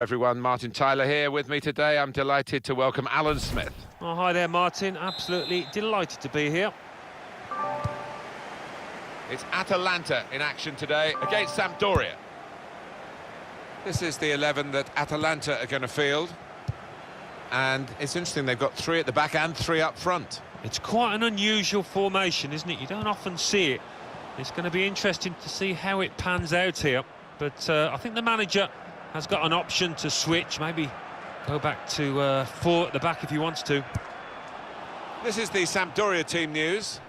Everyone, Martin Tyler here with me today. I'm delighted to welcome Alan Smith. Oh, hi there, Martin. Absolutely delighted to be here. It's Atalanta in action today against Sampdoria. This is the 11 that Atalanta are going to field. And it's interesting, they've got three at the back and three up front. It's quite an unusual formation, isn't it? You don't often see it. It's going to be interesting to see how it pans out here. But I think the manager has got an option to switch, maybe go back to four at the back if he wants to. This is the Sampdoria team news.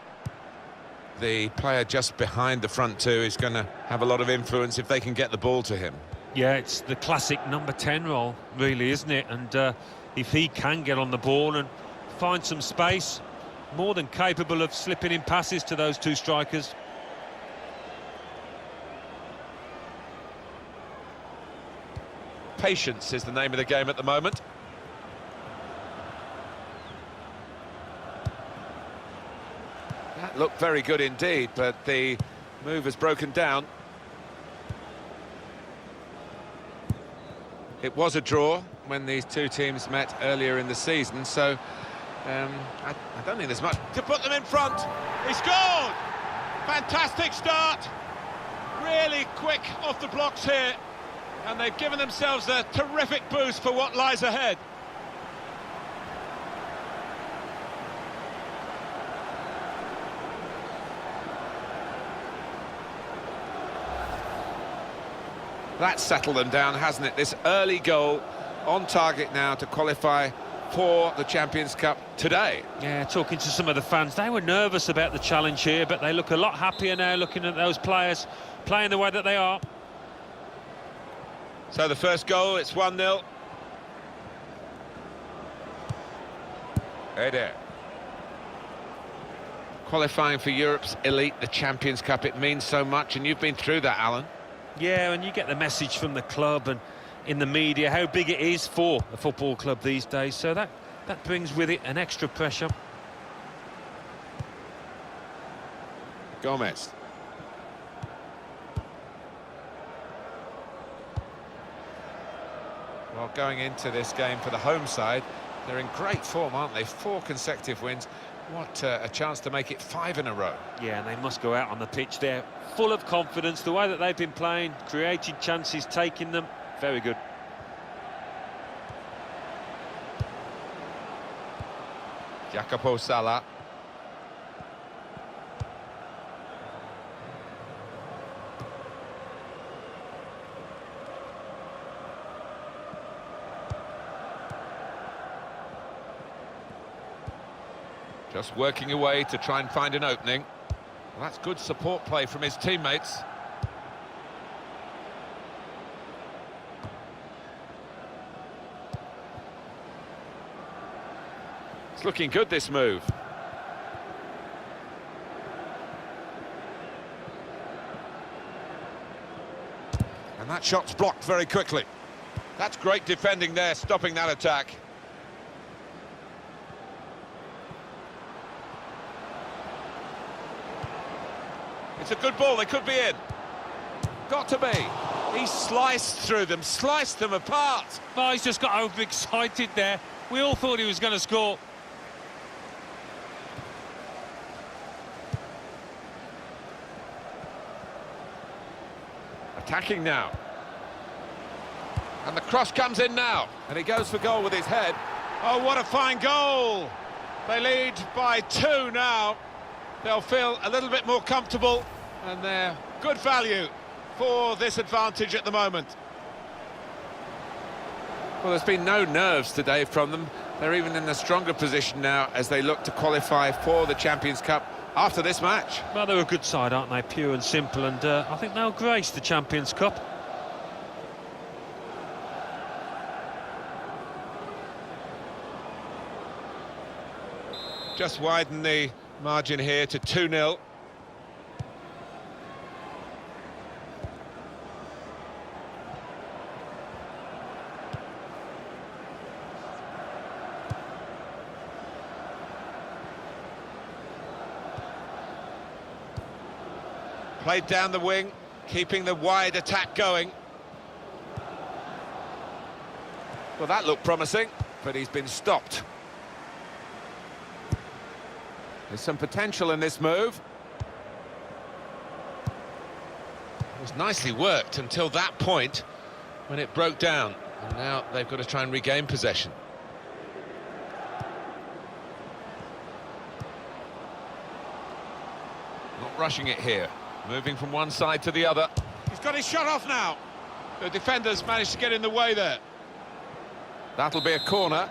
The player just behind the front two is going to have a lot of influence if they can get the ball to him. Yeah, it's the classic number 10 role, really, isn't it? And if he can get on the ball and find some space, more than capable of slipping in passes to those two strikers. Patience is the name of the game at the moment. That looked very good indeed, but the move has broken down. It was a draw when these two teams met earlier in the season, so I don't think there's much to put them in front. He scored! Fantastic start! Really quick off the blocks here. And they've given themselves a terrific boost for what lies ahead. That's settled them down, hasn't it? This early goal on target now to qualify for the Champions Cup today. Yeah, talking to some of the fans, they were nervous about the challenge here, but they look a lot happier now looking at those players playing the way that they are. So the first goal, it's 1-0. Hey there. Qualifying for Europe's elite, the Champions Cup, it means so much, and you've been through that, Alan. Yeah, and you get the message from the club and in the media how big it is for a football club these days, so that brings with it an extra pressure. Gomez. Well, going into this game for the home side, they're in great form, aren't they? 4 consecutive wins. What a chance to make it 5 in a row. Yeah, and they must go out on the pitch there full of confidence. The way that they've been playing, creating chances, taking them, very good. Jacopo Sala. Just working away to try and find an opening. Well, that's good support play from his teammates. It's looking good, this move. And that shot's blocked very quickly. That's great defending there, stopping that attack. It's a good ball, they could be in. Got to be. He sliced through them, sliced them apart. Oh, he's just got overexcited there. We all thought he was going to score. Attacking now. And the cross comes in now. And he goes for goal with his head. Oh, what a fine goal! They lead by 2 now. They'll feel a little bit more comfortable, and they're good value for this advantage at the moment. Well, there's been no nerves today from them. They're even in a stronger position now as they look to qualify for the Champions Cup after this match. Well, they're a good side, aren't they? Pure and simple, and I think they'll grace the Champions Cup. Just widen the margin here to 2-0. Played down the wing, keeping the wide attack going. Well, that looked promising, but he's been stopped. There's some potential in this move. It was nicely worked until that point when it broke down. And now they've got to try and regain possession. Not rushing it here. Moving from one side to the other. He's got his shot off now. The defenders managed to get in the way there. That'll be a corner.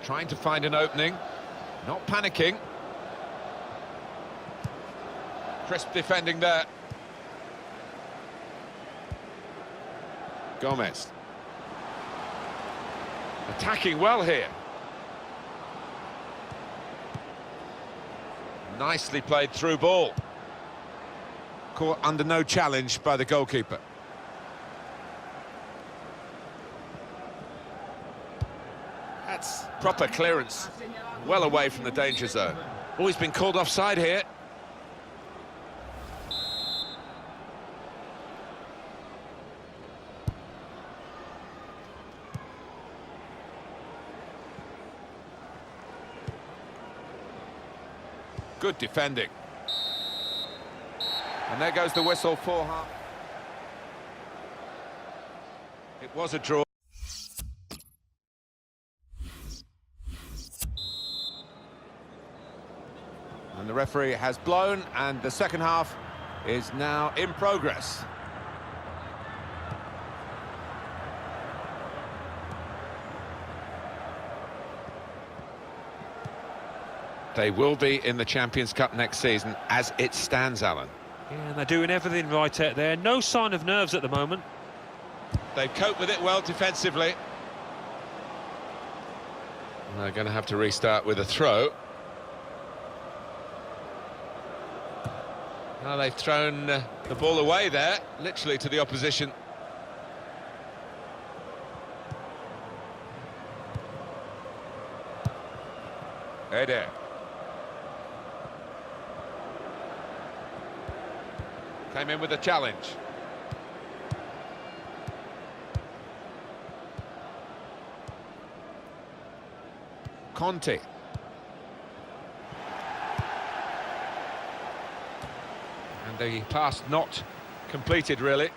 Trying to find an opening, not panicking. Crisp defending there. Gomez. Attacking well here. Nicely played through ball. Caught under no challenge by the goalkeeper. That's proper clearance, well away from the danger zone. Oh, he's been called offside here. Good defending. And there goes the whistle for half. It was a draw. And the referee has blown, and the second half is now in progress. They will be in the Champions Cup next season as it stands, Alan. Yeah, and they're doing everything right out there. No sign of nerves at the moment. They've coped with it well defensively. And they're going to have to restart with a throw. Now they've thrown the ball away there, literally to the opposition. Eder. Came in with a challenge. Conte. And the pass not completed, really.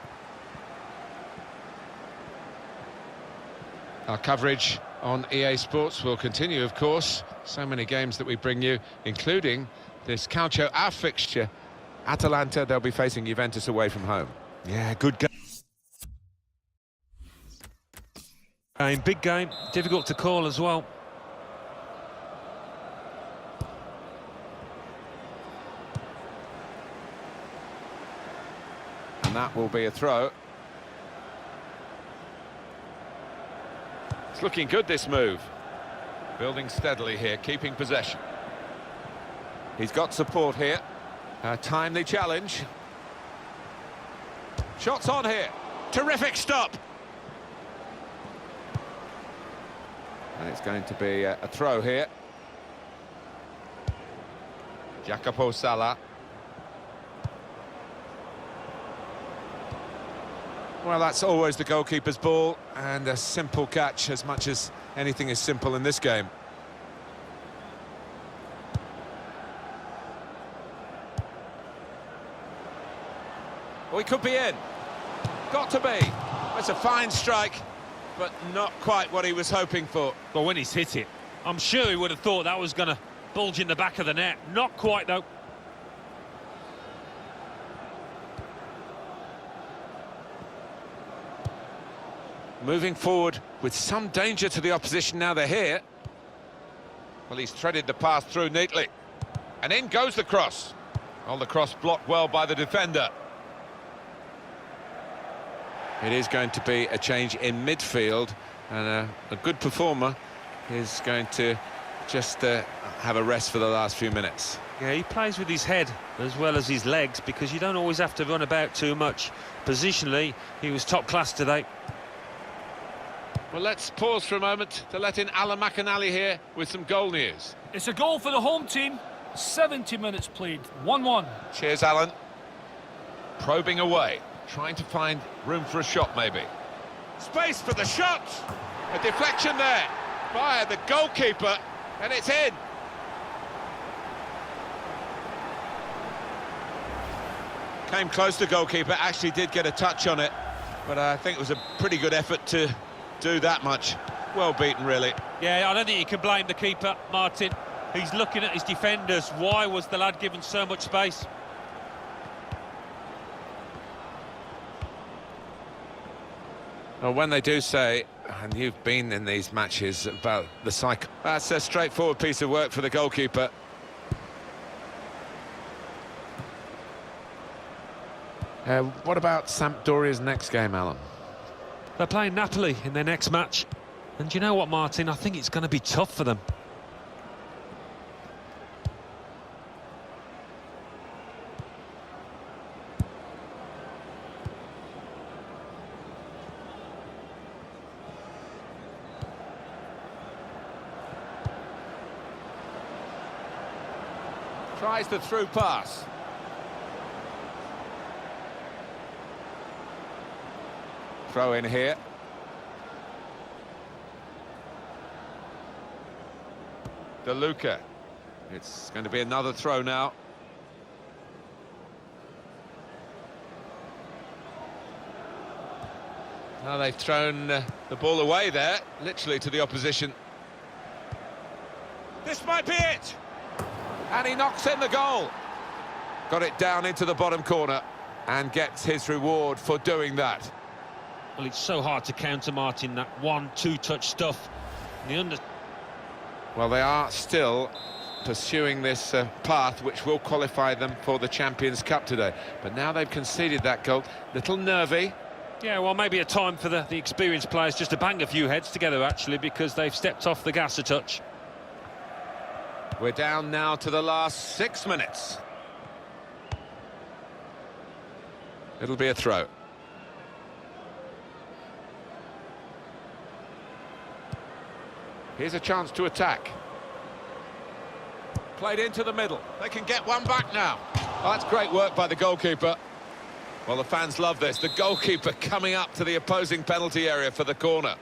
Our coverage on EA Sports will continue, of course. So many games that we bring you, including this Calcio, our fixture. Atalanta, they'll be facing Juventus away from home. Yeah, good game. Big game, difficult to call as well. And that will be a throw. It's looking good, this move. Building steadily here, keeping possession. He's got support here. A timely challenge. Shots on here. Terrific stop. And it's going to be a throw here. Jacopo Sala. Well, that's always the goalkeeper's ball, and a simple catch, as much as anything is simple in this game. Oh, he could be in. Got to be. That's a fine strike, but not quite what he was hoping for. But when he's hit it, I'm sure he would have thought that was going to bulge in the back of the net. Not quite, though. Moving forward with some danger to the opposition now they're here. Well, he's threaded the pass through neatly. And in goes the cross. Well, the cross blocked well by the defender. It is going to be a change in midfield And a good performer is going to just have a rest for the last few minutes. Yeah, he plays with his head as well as his legs, because you don't always have to run about too much. Positionally, he was top class today. Well, let's pause for a moment to let in Alan McAnally here with some goal news. It's a goal for the home team. 70 minutes played, 1-1. Cheers, Alan. Probing away, trying to find room for a shot, maybe. Space for the shot! A deflection there by the goalkeeper, and it's in. Came close to goalkeeper, actually did get a touch on it, but I think it was a pretty good effort to do that much. Well beaten, really. Yeah, I don't think you can blame the keeper, Martin. He's looking at his defenders. Why was the lad given so much space? Well, when they do say, and you've been in these matches, about the cycle, that's a straightforward piece of work for the goalkeeper. What about Sampdoria's next game, Alan? They're playing Napoli in their next match. And do you know what, Martin? I think it's going to be tough for them. Tries the through pass. Throw in here. De Luca. It's going to be another throw now. Now they've thrown the ball away there, literally to the opposition. This might be it! And he knocks in the goal. Got it down into the bottom corner and gets his reward for doing that. Well, it's so hard to counter, Martin, that 1-2 touch stuff. Well, they are still pursuing this path which will qualify them for the Champions Cup today. But now they've conceded that goal. Little nervy. Yeah, well, maybe a time for the experienced players just to bang a few heads together, actually, because they've stepped off the gas a touch. We're down now to the last 6 minutes. It'll be a throw. Here's a chance to attack. Played into the middle. They can get one back now. Oh, that's great work by the goalkeeper. Well, the fans love this. The goalkeeper coming up to the opposing penalty area for the corner.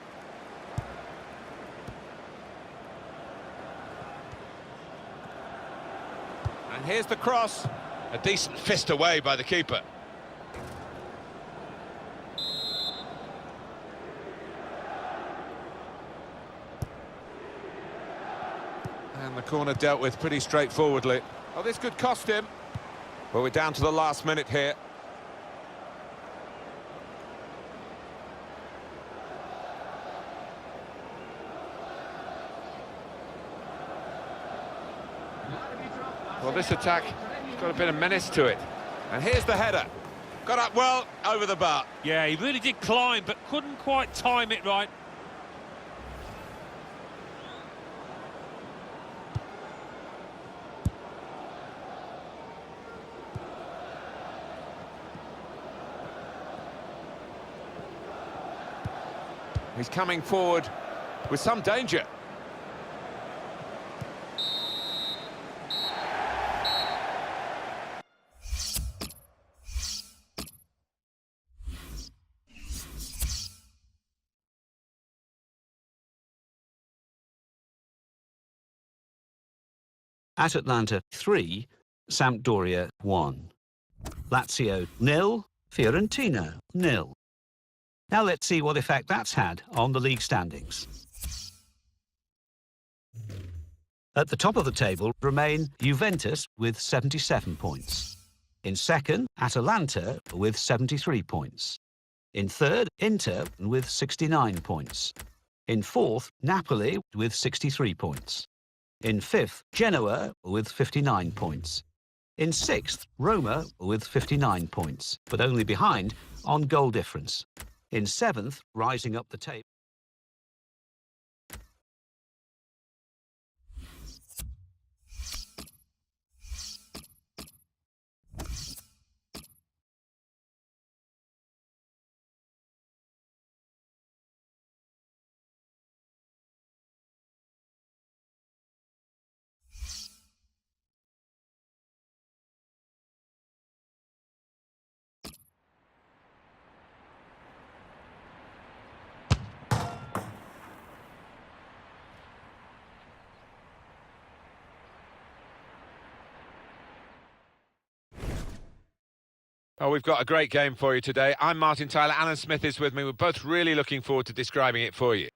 And here's the cross. A decent fist away by the keeper. And the corner dealt with pretty straightforwardly. Oh, this could cost him. Well, we're down to the last minute here. Well, this attack has got a bit of menace to it. And here's the header. Got up well over the bar. Yeah, he really did climb, but couldn't quite time it right. He's coming forward with some danger. At Atlanta 3, Sampdoria 1. Lazio 0, Fiorentina 0. Now let's see what effect that's had on the league standings. At the top of the table remain Juventus with 77 points. In second, Atalanta with 73 points. In third, Inter with 69 points. In fourth, Napoli with 63 points. In fifth, Genoa with 59 points. In sixth, Roma with 59 points, but only behind on goal difference. In seventh, rising up the table. Oh, we've got a great game for you today. I'm Martin Tyler, Alan Smith is with me. We're both really looking forward to describing it for you.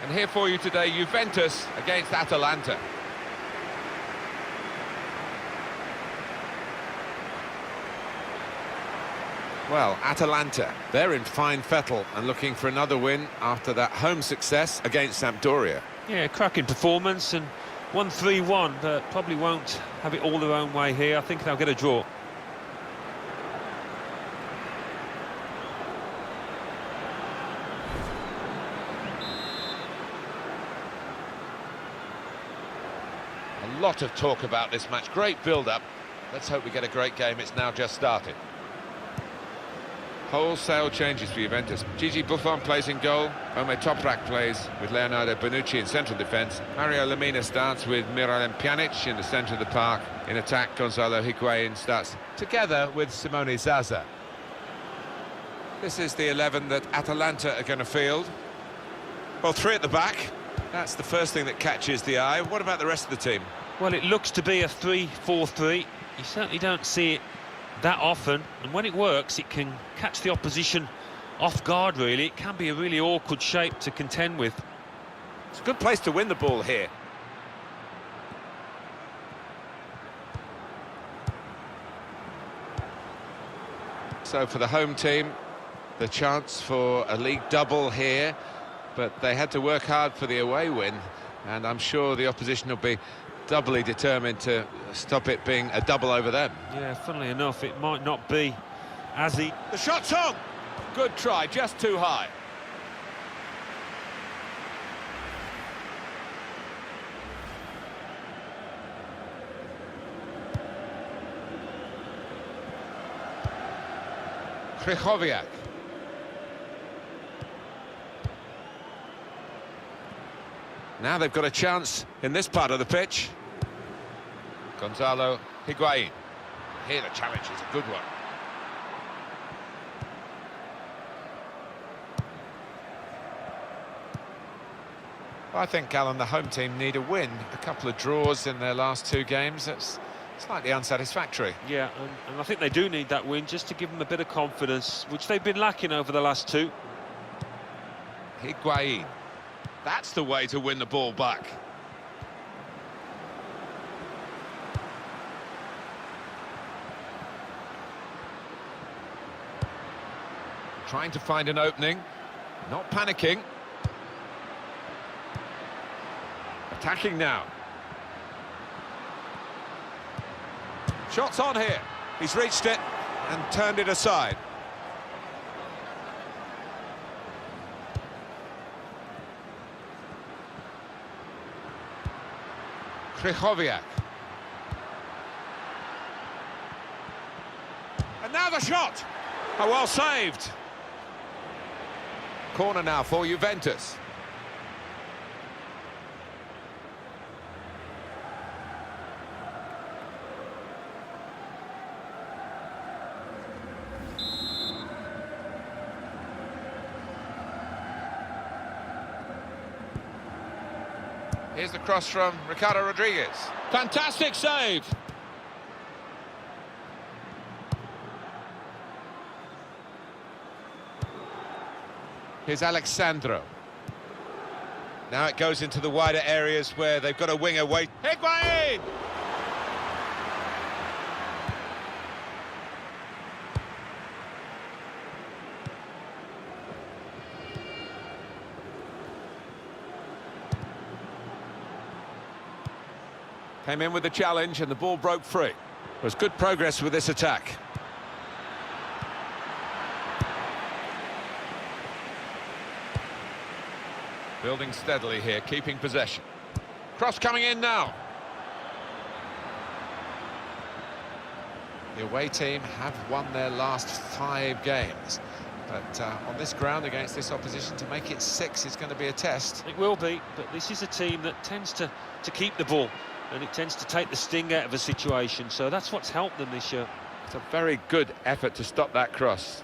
And here for you today, Juventus against Atalanta. Well, Atalanta, they're in fine fettle and looking for another win after that home success against Sampdoria. Yeah, cracking performance and 1-3-1, but probably won't have it all their own way here. I think they'll get a draw. A lot of talk about this match. Great build-up. Let's hope we get a great game. It's now just started. Wholesale changes for Juventus. Gigi Buffon plays in goal. Ome Toprak plays with Leonardo Bonucci in central defence. Mario Lemina starts with Miralem Pjanic in the centre of the park. In attack, Gonzalo Higuain starts together with Simone Zaza. This is the 11 that Atalanta are going to field. Well, three at the back. That's the first thing that catches the eye. What about the rest of the team? Well, it looks to be a 3-4-3. You certainly don't see it that often, and when it works it can catch the opposition off guard. Really, it can be a really awkward shape to contend with. It's a good place to win the ball here. So for the home team, the chance for a league double here, but they had to work hard for the away win, and I'm sure the opposition will be doubly determined to stop it being a double over them. Yeah, funnily enough, it might not be as he... The shot's on! Good try, just too high. Krychowiak. Now they've got a chance in this part of the pitch. Gonzalo Higuain. Here the challenge is a good one. I think, Alan, the home team need a win. A couple of draws in their last two games. That's slightly unsatisfactory. Yeah, and I think they do need that win just to give them a bit of confidence, which they've been lacking over the last two. Higuain. That's the way to win the ball back. Trying to find an opening, not panicking. Attacking now. Shots on here. He's reached it and turned it aside. Krychowiak. And now the shot! Oh, well saved. Corner now for Juventus. Here's the cross from Ricardo Rodriguez. Fantastic save! Here's Alexandro. Now it goes into the wider areas where they've got a winger wait. Higuain! Came in with the challenge and the ball broke free. There was good progress with this attack. Building steadily here, keeping possession. Cross coming in now. The away team have won their last 5 games. But on this ground against this opposition, to make it 6 is going to be a test. It will be, but this is a team that tends to keep the ball, and it tends to take the sting out of a situation, so that's what's helped them this year. It's a very good effort to stop that cross.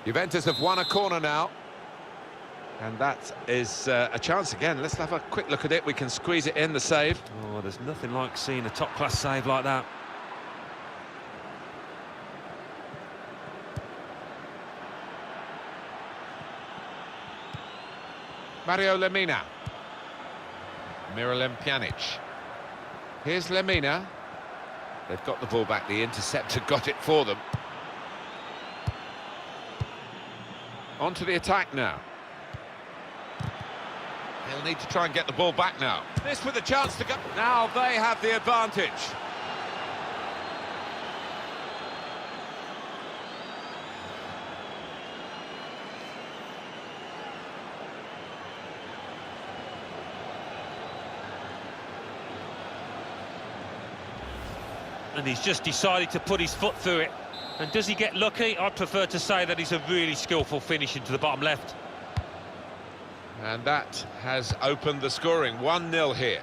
Juventus have won a corner now. And that is a chance again. Let's have a quick look at it. We can squeeze it in, the save. Oh, there's nothing like seeing a top-class save like that. Mario Lemina. Miralem Pjanic. Here's Lemina. They've got the ball back, the interceptor got it for them. On to the attack now. He'll need to try and get the ball back now. This with a chance to go. Now they have the advantage. And he's just decided to put his foot through it. And does he get lucky? I'd prefer to say that he's a really skillful finish into the bottom left. And that has opened the scoring. 1-0 here.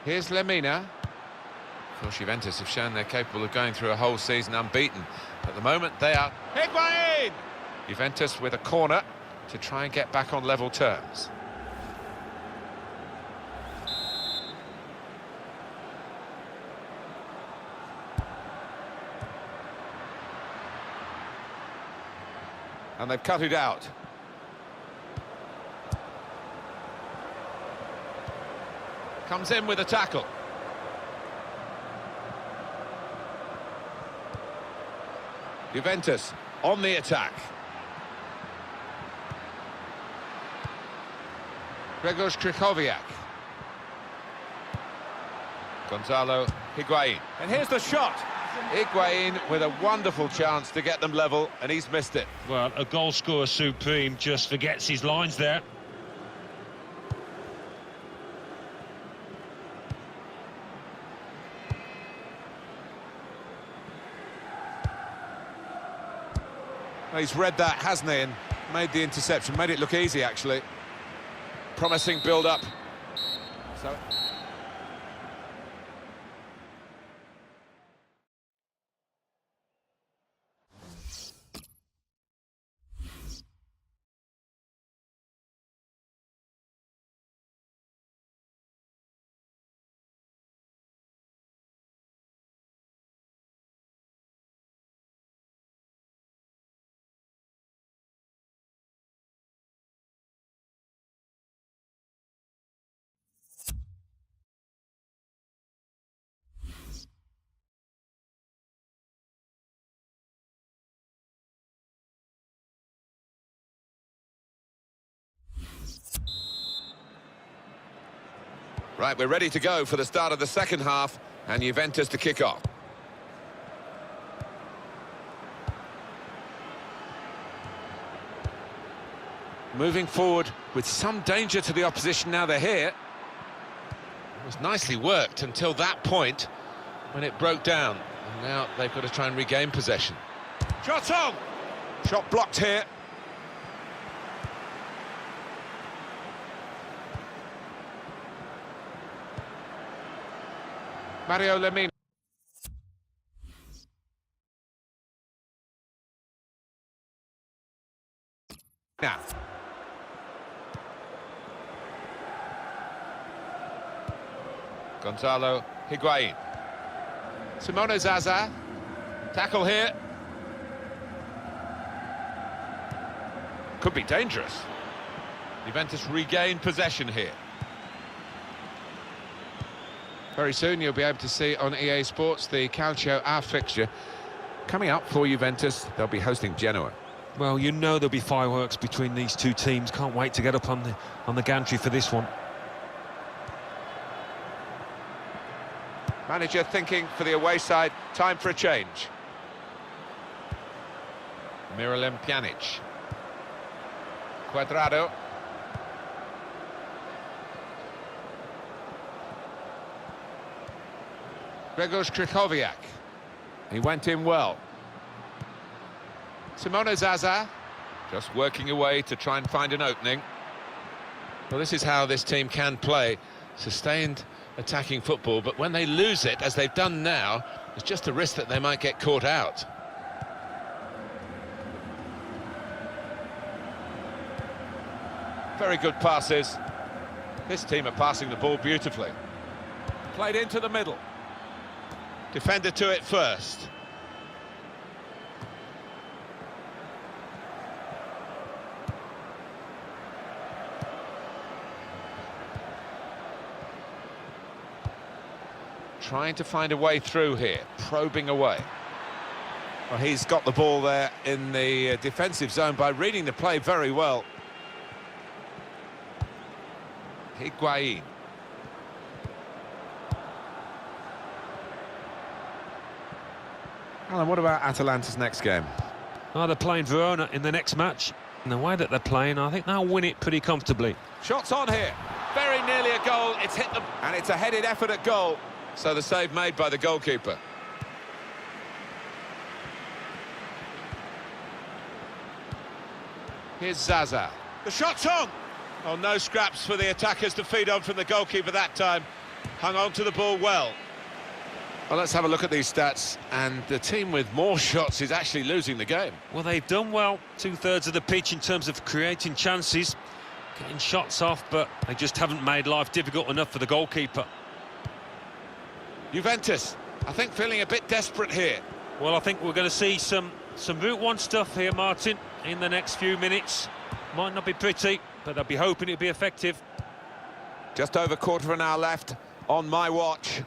Here's Lemina. Of course, Juventus have shown they're capable of going through a whole season unbeaten. At the moment, they are... Higuain! Juventus with a corner to try and get back on level terms. And they've cut it out. Comes in with a tackle. Juventus on the attack. Grzegorz Krychowiak. Gonzalo Higuain. And here's the shot. Higuain with a wonderful chance to get them level, and he's missed it. Well, a goal scorer supreme just forgets his lines there. Well, he's read that, hasn't he, and made the interception, made it look easy, actually. Promising build-up. So... Right, we're ready to go for the start of the second half, and Juventus to kick off. Moving forward with some danger to the opposition now they're here. It was nicely worked until that point when it broke down. And now they've got to try and regain possession. Shot on! Shot blocked here. Mario Lemina. Now. Gonzalo Higuain. Simone Zaza. Tackle here. Could be dangerous. Juventus regain possession here. Very soon you'll be able to see on EA Sports the Calcio A fixture coming up for Juventus. They'll be hosting Genoa. Well, you know there'll be fireworks between these two teams. Can't wait to get up on the gantry for this one. Manager thinking for the away side, time for a change. Miralem Pjanic. Cuadrado. Grzegorz Krychowiak. He went in well. Simone Zaza. Just working away to try and find an opening. Well, this is how this team can play. Sustained attacking football, but when they lose it, as they've done now, there's just a risk that they might get caught out. Very good passes. This team are passing the ball beautifully. Played into the middle. Defender to it first. trying to find a way through here, probing away. Well, he's got the ball there in the defensive zone by reading the play very well. Higuain. Alan, what about Atalanta's next game? Oh, they're playing Verona in the next match. And the way that they're playing, I think they'll win it pretty comfortably. Shots on here. Very nearly a goal. It's hit them. And it's a headed effort at goal. So the save made by the goalkeeper. Here's Zaza. The shot's on. Oh, no scraps for the attackers to feed on from the goalkeeper that time. Hung on to the ball well. Well, let's have a look at these stats, and the team with more shots is actually losing the game. Well, they've done well, two-thirds of the pitch in terms of creating chances, getting shots off, but they just haven't made life difficult enough for the goalkeeper. Juventus, I think, feeling a bit desperate here. Well, I think we're going to see some Route 1 stuff here, Martin, in the next few minutes. Might not be pretty, but they'll be hoping it'll be effective. Just over quarter of an hour left on my watch.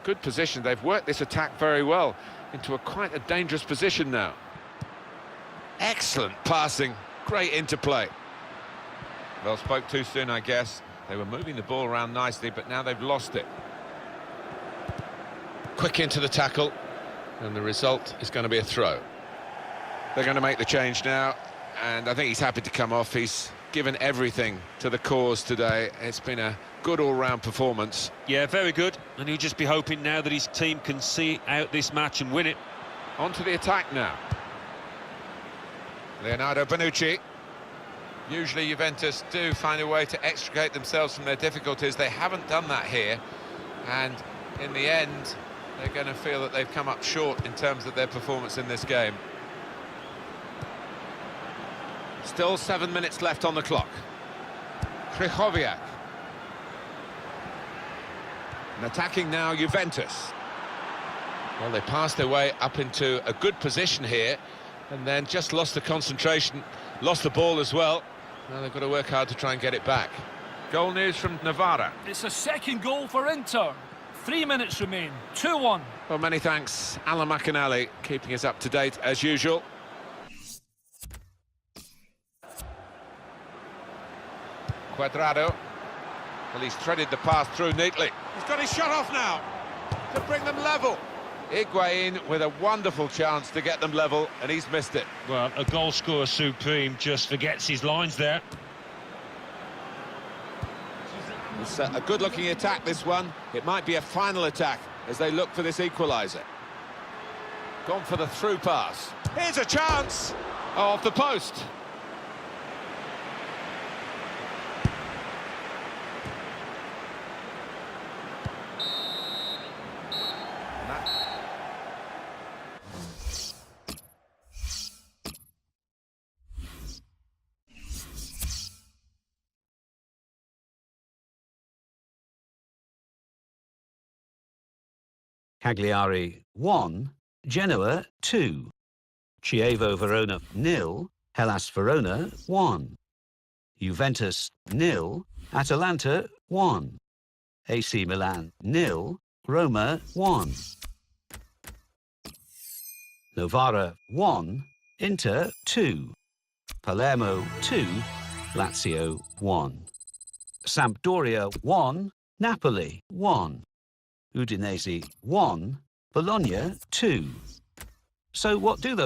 Good position. They've worked this attack very well into quite a dangerous position now. Excellent passing, great interplay. Well, spoke too soon, I guess. They were moving the ball around nicely, but now they've lost it. Quick into the tackle, and the result is going to be a throw. They're going to make the change now, and I think he's happy to come off. He's given everything to the cause today. It's been a good all-round performance. Yeah, very good, and he'll just be hoping now that his team can see out this match and win it. On to the attack now. Leonardo Bonucci. Usually Juventus do find a way to extricate themselves from their difficulties. They haven't done that here, and in the end they're going to feel that they've come up short in terms of their performance in this game. Still 7 minutes left on the clock. Krychowiak. And attacking now Juventus. Well, they passed their way up into a good position here and then just lost the concentration, lost the ball as well. Now they've got to work hard to try and get it back. Goal news from Navarra. It's a second goal for Inter. 3 minutes remain. 2-1. Well, many thanks, Alan McInally, keeping us up to date as usual. Cuadrado. Well, he's threaded the pass through neatly. He's got his shot off now to bring them level. Higuain with a wonderful chance to get them level, and he's missed it. Well, a goal scorer supreme just forgets his lines there. It's a good-looking attack, this one. It might be a final attack as they look for this equaliser. Gone for the through pass. Here's a chance! Oh, off the post. Cagliari 1, Genoa 2, Chievo Verona 0, Hellas Verona 1, Juventus 0, Atalanta 1, AC Milan 0, Roma 1, Novara 1, Inter 2, Palermo 2, Lazio 1, Sampdoria 1, Napoli 1, Udinese 1, Bologna 2. So what do those